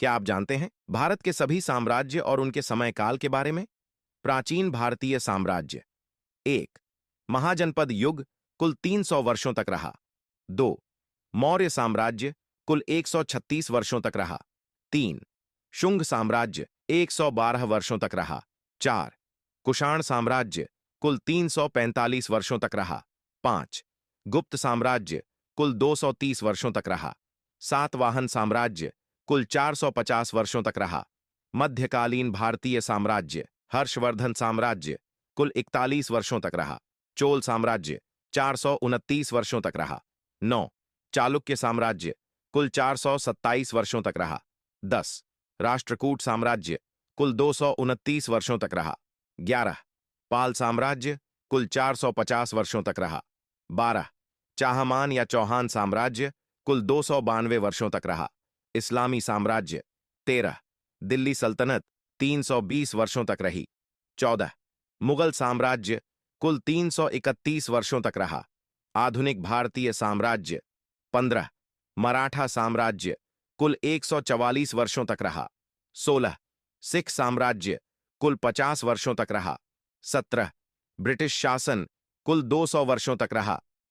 क्या आप जानते हैं भारत के सभी साम्राज्य और उनके समयकाल के बारे में? प्राचीन भारतीय साम्राज्य। एक, महाजनपद युग कुल 300 वर्षों तक रहा। दो, मौर्य साम्राज्य कुल 136 वर्षों तक रहा। तीन, शुंग साम्राज्य 112 वर्षों तक रहा। चार, कुषाण साम्राज्य कुल 345 वर्षों तक रहा। पांच, गुप्त साम्राज्य कुल 230 वर्षों तक रहा। सातवाहन साम्राज्य कुल 450 वर्षों तक रहा। मध्यकालीन भारतीय साम्राज्य हर्षवर्धन साम्राज्य कुल 41 वर्षों तक रहा। चोल साम्राज्य 429 वर्षों तक रहा। 9, चालुक्य साम्राज्य कुल 427 वर्षों तक रहा। 10, राष्ट्रकूट साम्राज्य कुल 229 वर्षों तक रहा। 11, पाल साम्राज्य कुल 450 वर्षों तक रहा। 12, चाहमान या चौहान साम्राज्य कुल 292 वर्षों तक रहा। इस्लामी साम्राज्य 13, दिल्ली सल्तनत 320 वर्षों तक रही। 14, मुगल साम्राज्य कुल 331 वर्षों तक रहा। आधुनिक भारतीय साम्राज्य 15, मराठा साम्राज्य कुल 144 वर्षों तक रहा। 16, सिख साम्राज्य कुल 50 वर्षों तक रहा। 17, ब्रिटिश शासन कुल 200 वर्षों तक रहा।